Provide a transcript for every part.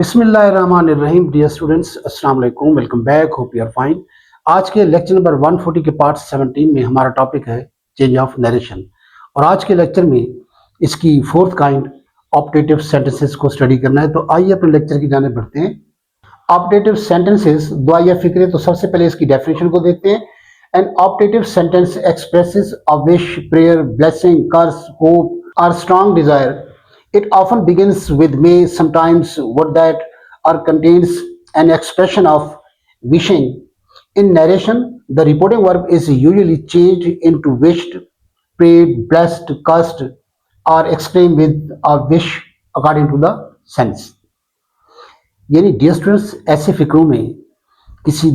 बिस्मिल्लाहिर्रहमानिर्रहीम। Dear students, अस्सलाम वालेकुम, welcome back, hope you are fine. आज के लेक्चर नंबर 140 के पार्ट 17 में हमारा टॉपिक है चेंज ऑफ नरेशन। और आज के लेक्चर में इसकी फोर्थ काइंड ऑप्टेटिव सेंटेंसेस को स्टडी करना है। तो आइए अपने लेक्चर की जाने बढ़ते हैं। ऑप्टेटिव सेंटेंसेस, दुआ या फिक्रे। तो सबसे पहले इसकी डेफिनेशन को देखते हैं। An optative sentence expresses a wish, prayer, blessing, curse, hope और strong desire. It often begins with may, sometimes what that, or contains an expression of wishing. In narration, the reporting verb is usually changed into wished, prayed, blessed, cursed, or exclaimed with a wish according to the sense. यानी dear students, ऐसे फिक्रों में किसी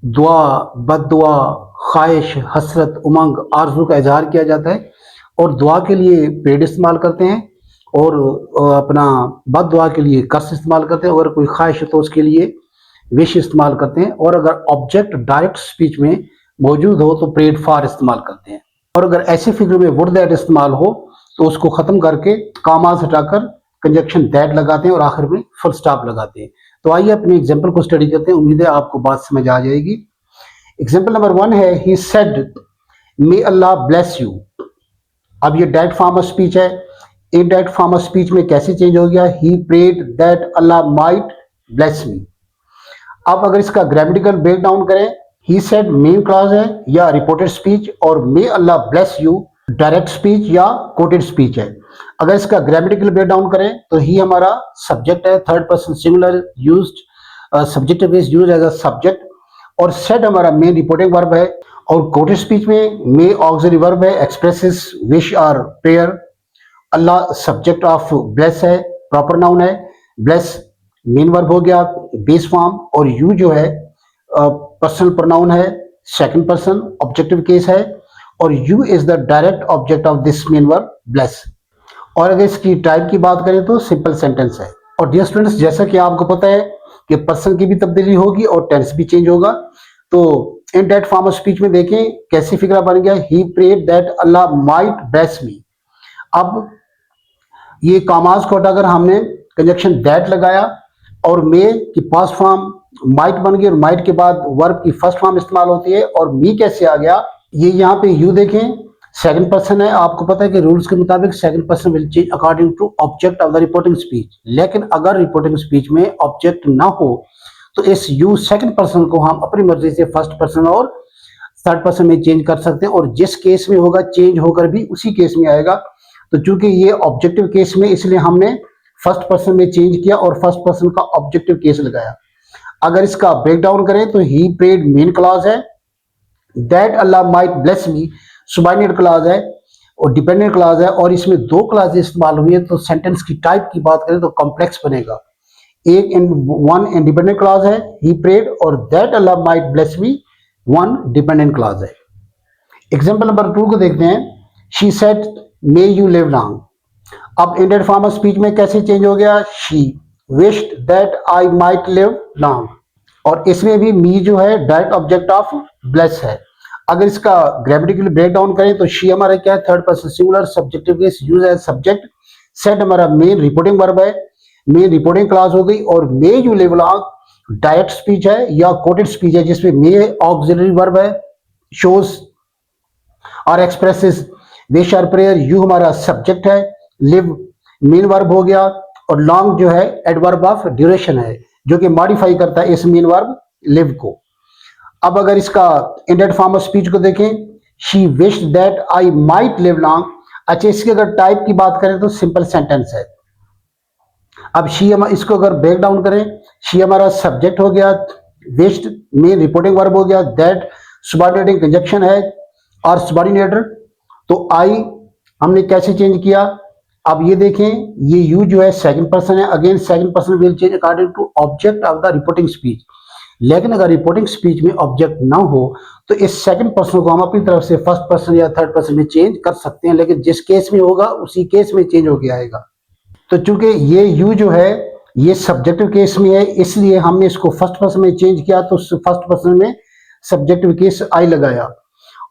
दुआ, बद्दुआ, ख्वाहिश, हसरत, उमंग, आरज़ू का इजहार किया जाता है। और दुआ के लिए पेड़ इस्तेमाल करते हैं और अपना बद दुआ के लिए कर्स इस्तेमाल करते हैं। और कोई ख्वाहिश है तो उसके लिए विश इस्तेमाल करते हैं। और अगर ऑब्जेक्ट डायरेक्ट स्पीच में मौजूद हो तो प्रेड फॉर इस्तेमाल करते हैं। और अगर ऐसी फिगर में वुड दैट इस्तेमाल हो तो उसको ख़त्म करके कामाज हटाकर कंजक्शन दैट लगाते हैं और आखिर में फुल स्टॉप लगाते हैं। तो आइए अपने एग्जाम्पल को स्टडी करते हैं। उम्मीद है आपको बात समझ आ जाएगी। एग्जाम्पल नंबर 1 है, he said may Allah bless you. अब ये डायरेक्ट फॉर्म ऑफ स्पीच है। इनडायरेक्ट फॉर्म ऑफ स्पीच में कैसे चेंज हो गया? He prayed that Allah might bless me. अब अगर इसका ग्रामेटिकल ब्रेक डाउन करें, ही सेड मेन क्लॉज है या रिपोर्टेड स्पीच, और मे Allah bless you direct speech या कोटेड स्पीच है। अगर इसका ग्रामेटिकल ब्रेक डाउन करें तो ही हमारा सब्जेक्ट है, third person singular used, subjective is used as a subject. और सेड हमारा मेन रिपोर्टिंग वर्ब है। और कोटेड स्पीच में मे ऑक्सिलरी वर्ब है, एक्सप्रेसेस विश और prayer. Allah subject of bless है, प्रॉपर नाउन है। ब्लेस मेन वर्ब हो गया, बेस फॉर्म। और यू जो है पर्सनल प्रोनाउन है, सेकंड पर्सन ऑब्जेक्टिव केस है। और you is the direct object of this main verb bless. और अगर इसकी टाइप की बात करें तो सिंपल सेंटेंस है। और डियर स्टूडेंट्स, जैसा कि आपको पता है कि पर्सन की भी तब्दीली होगी और टेंस भी चेंज होगा। तो इनडायरेक्ट फॉर्म ऑफ स्पीच में देखें कैसी फिगर बन गया, he prayed that Allah might bless me. अब ये कामाज को हटाकर हमने कंजक्शन दैट लगाया और मे की पास्ट फॉर्म माइट बन गई और माइट के बाद वर्ब की फर्स्ट फॉर्म इस्तेमाल होती है। और मी कैसे आ गया? ये यहाँ पे यू देखें, सेकंड पर्सन है। आपको पता है कि रूल्स के मुताबिक second person will change according to object of the reporting speech. लेकिन अगर रिपोर्टिंग स्पीच में ऑब्जेक्ट ना हो तो इस यू सेकंड पर्सन को हम अपनी मर्जी से फर्स्ट पर्सन और थर्ड पर्सन में चेंज कर सकते हैं। और जिस केस में होगा चेंज होकर भी उसी केस में आएगा। तो चूंकि ये ऑब्जेक्टिव केस में, इसलिए हमने फर्स्ट पर्सन में चेंज किया और फर्स्ट पर्सन का ऑब्जेक्टिव केस लगाया। अगर इसका ब्रेक डाउन करें तो ही प्रेड मेन क्लॉज है, that Allah might bless me subordinate clause है और डिपेंडेंट क्लॉज है। और इसमें दो क्लॉज इस्तेमाल हुई है। तो सेंटेंस की टाइप की बात करें तो कॉम्प्लेक्स बनेगा। एक वन इंडिपेंडेंट क्लॉज है ही प्रेड, और that Allah might bless me one dependent clause है। एग्जाम्पल नंबर 2 को देखते हैं। She said may you live long. अब इंडियन फॉर्म ऑफ स्पीच में कैसे चेंज हो गया? She wished that I might live long. और इसमें भी मी जो है डायरेक्ट ऑब्जेक्ट ऑफ ब्लेस है। अगर इसका ग्रामेटिकली ब्रेक डाउन करें तो शी हमारा क्या है? Third person singular subjective case use as subject. Said हमारा मेन रिपोर्टिंग वर्ब है, मेन रिपोर्टिंग क्लॉज हो गई। और may you live long direct speech है या कोटेड स्पीच है जिसमें मे ऑक्सिलरी वर्ब है, शोज और एक्सप्रेसेस विश और प्रेयर। यू हमारा सब्जेक्ट है, लिव मेन वर्ब हो गया। और लॉन्ग जो है एडवर्ब ऑफ ड्यूरेशन है जो कि मॉडिफाई करता है इस मेन वर्ब लिव को। अब अगर इसका इंडेड फॉर्म ऑफ स्पीच को देखें, she wished that I might live long. अच्छा, इसकी अगर टाइप की बात करें तो सिंपल सेंटेंस है। अब शी इसको अगर ब्रेक डाउन करें, शी हमारा सब्जेक्ट हो गया, विश्ड मेन रिपोर्टिंग वर्ब हो गया, दैट सबऑर्डिनेटिंग कंजक्शन है और सबऑर्डिनेटर। तो आई हमने कैसे चेंज किया? अब ये देखें, ये यू जो है सेकंड पर्सन है। Again second person will change according to object of the reporting speech. लेकिन अगर रिपोर्टिंग स्पीच में ऑब्जेक्ट ना हो तो इस सेकंड पर्सन को हम अपनी तरफ से फर्स्ट पर्सन या थर्ड पर्सन में चेंज कर सकते हैं। लेकिन जिस केस में होगा उसी केस में चेंज होके आएगा। तो चूंकि ये यू जो है ये सब्जेक्टिव केस में है, इसलिए हमने इसको फर्स्ट पर्सन में चेंज किया। तो फर्स्ट पर्सन में सब्जेक्टिव केस आई लगाया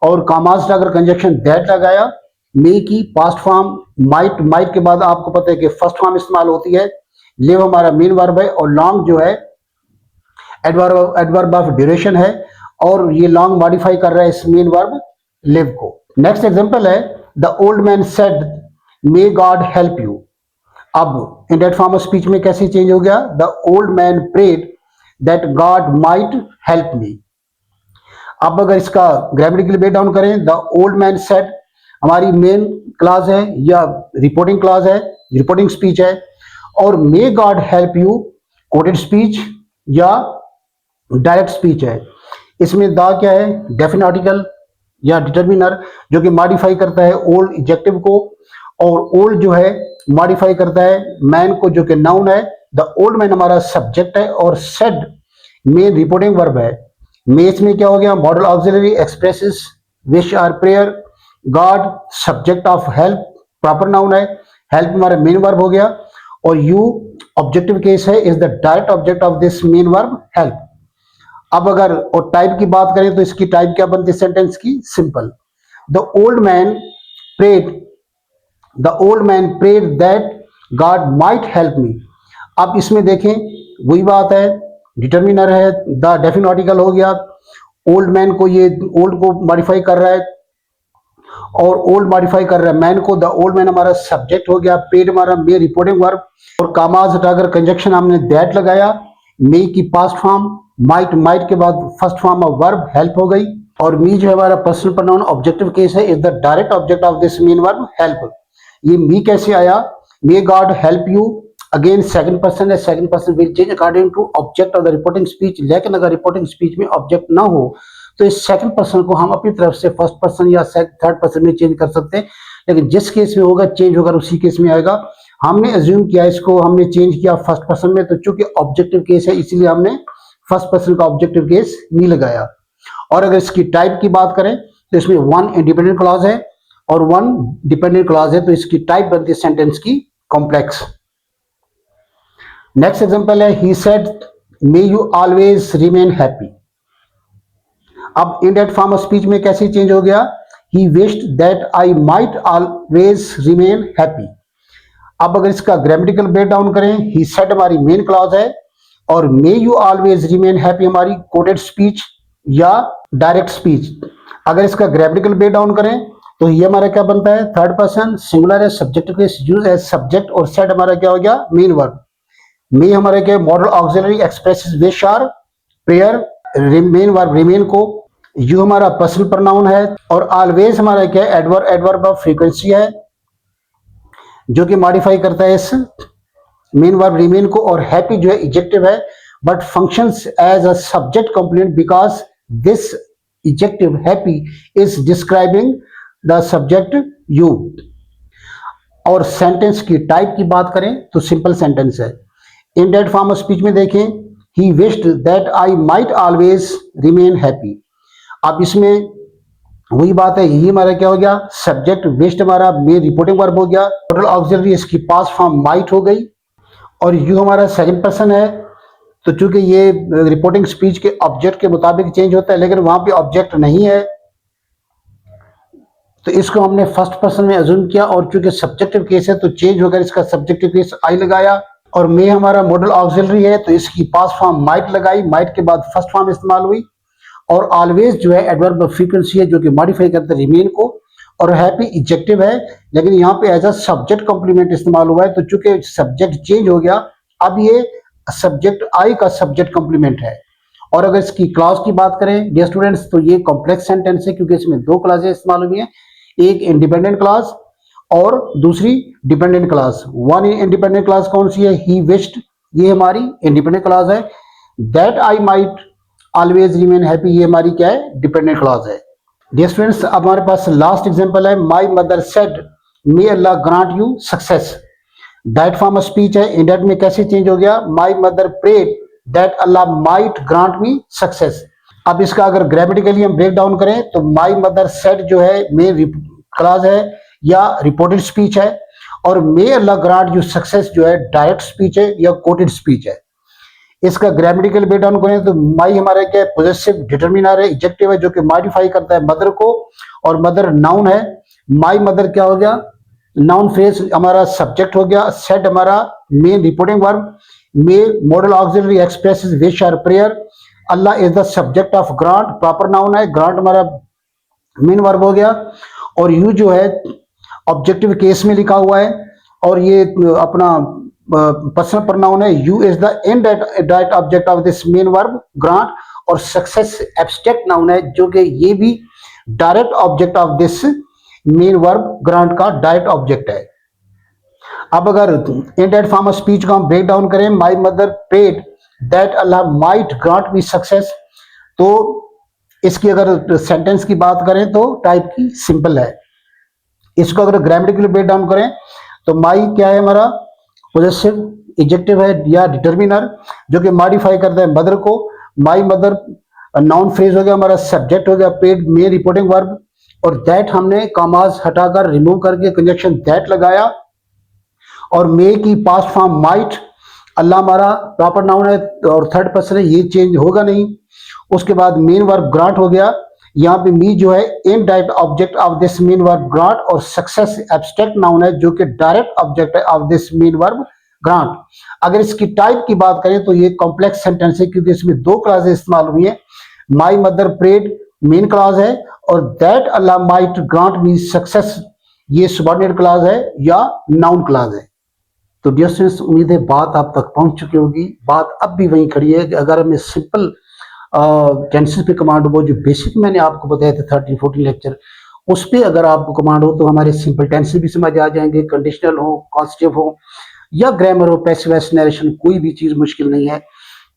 और कामाज अगर कंजक्शन दैट लगाया। मे की पास्ट फॉर्म माइट, माइट के बाद आपको पता है कि फर्स्ट फॉर्म इस्तेमाल होती है लिव हमारा मेन वर्ब है और लॉन्ग जो है एडवर्ब ऑफ ड्यूरेशन है और ये लॉन्ग मॉडिफाई कर रहा है इस मेन वर्ब लिव को। नेक्स्ट एग्जांपल है the old man said may God help you. अब इंडेट फॉर्म ऑफ स्पीच में कैसे चेंज हो गया, the old man prayed that God might help me. अब अगर इसका ग्रामेटिकल ब्रेक डाउन करें, द ओल्ड मैन सेड हमारी मेन क्लास है या रिपोर्टिंग क्लास है, रिपोर्टिंग स्पीच है, और may God help you quoted speech या डायरेक्ट स्पीच है। इसमें द क्या है, डेफिनेट आर्टिकल या डिटरमिनर जो कि मॉडिफाई करता है ओल्ड एडजेक्टिव को, और ओल्ड जो है मॉडिफाई करता है मैन को जो कि नाउन है। द ओल्ड मैन हमारा सब्जेक्ट है और सेड मेन रिपोर्टिंग वर्ब है। मेस में क्या हो गया, modal auxiliary expresses wish or prayer, God subject of help proper noun है, हेल्प हमारा मेन वर्ब हो गया, और यू ऑब्जेक्टिव केस है, is the direct object of this main verb help. अब अगर और टाइप की बात करें तो इसकी टाइप क्या बनती है सेंटेंस की, simple. The old man prayed that God might help me. अब इसमें देखें वही बात है, डिटरमिनर है, द डेफिनेट आर्टिकल हो गया, ओल्ड मैन को ये ओल्ड को मॉडिफाई कर रहा है और ओल्ड मॉडिफाई कर रहा है मैन को, द ओल्ड मैन हमारा सब्जेक्ट हो गया, पेड हमारा मे रिपोर्टिंग वर्ब, और कामाज हटाकर कंजक्शन हमने दैट लगाया, मे की पास्ट फॉर्म, माइट के बाद first form of verb help हो गई, और मी जो है हमारा पर्सनल प्रोनाउन ऑब्जेक्टिव केस है, is the direct object of this main verb help. ये मी कैसे आया, मे God help you, again second person है, second person will change according to object of the reporting speech. लेकिन अगर रिपोर्टिंग स्पीच में object ना हो तो इस सेकंड पर्सन को हम अपनी तरफ से फर्स्ट पर्सन या थर्ड पर्सन में चेंज कर सकते हैं, लेकिन जिस केस में होगा चेंज होगा उसी केस में आएगा। हमने अज्यूम किया इसको, हमने चेंज किया फर्स्ट पर्सन में, तो चूंकि ऑब्जेक्टिव केस है इसलिए हमने फर्स्ट पर्सन का ऑब्जेक्टिव केस नहीं लगाया। और अगर इसकी टाइप की बात करें तो इसमें वन इंडिपेंडेंट क्लॉज है और वन डिपेंडेंट क्लॉज है, तो इसकी टाइप बनती है सेंटेंस की कॉम्प्लेक्स। नेक्स्ट एग्जांपल है he said may you always remain happy. अब in that form of speech में कैसे चेंज हो गया, he wished that I might always remain happy. अब अगर इसका ग्रामेटिकल ब्रेक डाउन करें, ही सेड हमारी मेन क्लॉज है और may you always remain happy हमारी कोटेड स्पीच या डायरेक्ट स्पीच। अगर इसका ग्रामेटिकल ब्रेक डाउन करें तो ये हमारा क्या बनता है, थर्ड पर्सन सिंगुलर है, subject case use as subject, और सेड हमारा क्या हो गया मेन वर्ब। मे हमारे क्या modal auxiliary expresses wish or prayer, main verb remain को, यू हमारा पर्सनल प्रोनाउन है, और ऑलवेज हमारा क्या एडवर्ब ऑफ फ्रीक्वेंसी है जो कि मॉडिफाई करता है इस मेन वर्ब रिमेन को, और हैप्पी जो है एडजेक्टिव है but functions as a subject complement because this adjective happy is describing the subject you. और सेंटेंस की टाइप की बात करें तो सिंपल सेंटेंस है। In that form of speech में देखें, he wished that I might always remain happy. अब इसमें वही बात है, ये हमारा क्या हो गया सब्जेक्ट, विश्ड हमारा मेन रिपोर्टिंग वर्ब हो गया, टोटल ऑक्सिलरी इसकी पास्ट फॉर्म माइट हो गई, और यू हमारा सेकंड पर्सन है, तो चूंकि ये रिपोर्टिंग स्पीच के ऑब्जेक्ट के मुताबिक चेंज होता है लेकिन वहां पे ऑब्जेक्ट नहीं है तो इसको हमने फर्स्ट पर्सन में अज्यूम किया, और चूंकि सब्जेक्टिव केस है तो चेंज होकर इसका सब्जेक्टिव केस आई लगाया, और मे हमारा मॉडल ऑक्सिलरी है तो इसकी पास्ट फॉर्म माइट लगाई, माइट के बाद फर्स्ट फॉर्म इस्तेमाल हुई, और ऑलवेज जो है एडवर्ब ऑफ फ्रीक्वेंसी है जो कि मॉडिफाई करता है रिमेन को, और हैप्पी एडजेक्टिव है लेकिन यहाँ पे एज अ सब्जेक्ट कॉम्प्लीमेंट इस्तेमाल हुआ है, तो चूंकि सब्जेक्ट चेंज हो गया अब ये सब्जेक्ट आई का सब्जेक्ट कॉम्प्लीमेंट है। और अगर इसकी क्लॉज की बात करें डियर स्टूडेंट्स तो ये कॉम्प्लेक्स सेंटेंस है क्योंकि इसमें दो क्लॉजें इस्तेमाल हुई हैं, एक इंडिपेंडेंट क्लॉज और दूसरी dependent clause. One independent clause कौन सी है, ही विश्ड, ये हमारी इंडिपेंडेंट क्लॉज है, that I might always remain happy ये हमारी क्या है डिपेंडेंट क्लॉज है। डियर स्टूडेंट्स अब हमारे पास लास्ट एग्जांपल है, my mother said may Allah grant you success. That form of speech है, इन दैट में कैसे चेंज हो गया, my mother prayed that Allah might grant me success. अब इसका अगर ग्रामेटिकली हम ब्रेक डाउन करें तो माय मदर सेड जो है मेन क्लॉज है या रिपोर्टेड स्पीच है, और मे अल्लाह ग्रांट यू सक्सेस जो है डायरेक्ट स्पीच है या कोटेड स्पीच है। इसका ग्रामेटिकल ब्रेक डाउन करें तो माई हमारे क्या पॉजेसिव डिटरमिनर है, एडजेक्टिव है जो कि मॉडिफाई करता है मदर को, और मदर नाउन है। माई मदर क्या हो गया नाउन फ्रेज हमारा सब्जेक्ट हो गया, सेड हमारा main reporting verb, may modal auxiliary expresses wish or prayer, Allah is the subject of grant, proper noun है, ग्रांट हमारा मेन वर्ब हो गया, और यू जो है ऑब्जेक्टिव केस में लिखा हुआ है, और ये अपना पर्सनल प्रोनाउन है, you is the indirect object of this main verb grant, और सक्सेस एब्स्ट्रैक्ट नाउन है जो कि ये भी direct object of this main verb grant का डायरेक्ट ऑब्जेक्ट है। अब अगर इनडायरेक्ट फॉर्म ऑफ स्पीच को हम ब्रेक डाउन करें, my mother prayed that Allah might grant me success, तो इसकी अगर सेंटेंस की बात करें तो टाइप की सिंपल है। इसको अगर ग्रामेटिकली ब्रेक डाउन करें तो माई क्या है हमारा पोजेसिव एडजेक्टिव है या डिटर्मिनर जो कि मॉडिफाई करता है मदर को। माई मदर नाउन फ्रेज हो गया, हमारा सब्जेक्ट हो गया, पेड मेन रिपोर्टिंग वर्ब, और दैट हमने कॉमास हटाकर रिमूव करके कंजक्शन दैट लगाया, और मे की पास्ट फॉर्म माइट, अल्लाह हमारा प्रॉपर नाउन है और थर्ड पर्सन है, ये चेंज होगा नहीं। उसके बाद मेन वर्ब ग्रांट हो गया, यहाँ पे मी जो है indirect object of this main verb grant, और सक्सेस एब्स्ट्रैक्ट नाउन है जो कि डायरेक्ट ऑब्जेक्ट है of this main verb grant. अगर इसकी टाइप की बात करें तो ये कॉम्प्लेक्स सेंटेंस है क्योंकि इसमें दो क्लासेस इस्तेमाल हुई है। My mother prayed main class है, और that Allah might grant me success ये सबऑर्डिनेट क्लास है या नाउन क्लास है। तो डियर स्टूडेंट्स, उम्मीद है बात आप तक पहुंच चुकी होगी। बात अब भी वहीं खड़ी है कि अगर हमें सिंपल टेंसेस पे कमांड हो, जो बेसिक मैंने आपको बताया था 13-14 लेक्चर, उस पर अगर आपको कमांड हो तो हमारे सिंपल टेंसेस भी समझ आ जाएंगे, कंडीशनल हो, कॉन्स्टिट्यूटिव हो या ग्रामर हो, पैसिव वॉइस नरेशन, कोई भी चीज़ मुश्किल नहीं है।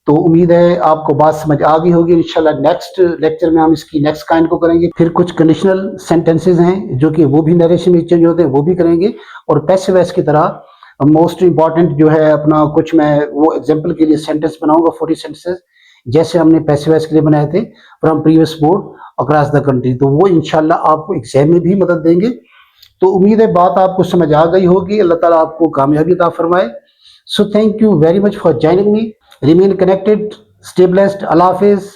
तो उम्मीद है आपको बात समझ आ गई होगी। इंशाल्लाह नेक्स्ट लेक्चर में हम इसकी नेक्स्ट काइंड को करेंगे। फिर कुछ कंडीशनल सेंटेंसेस हैं जो कि वो भी नरेशन में चेंज होते हैं, वो भी करेंगे, और पैसिव वॉइस की तरह मोस्ट इंपॉर्टेंट जो है अपना कुछ मैं वो एग्जांपल के लिए सेंटेंस बनाऊंगा 40 सेंटेंसेस जैसे हमने पैसिव वॉइस के लिए बनाए थे from previous board across the country. तो वो इंशाल्लाह आपको एग्जाम में भी मदद देंगे। तो उम्मीद है बात आपको समझ आ गई होगी। अल्लाह ताला आपको कामयाबी अता फरमाए। So thank you very much for joining me. Remain connected, stay blessed, Allah Hafiz.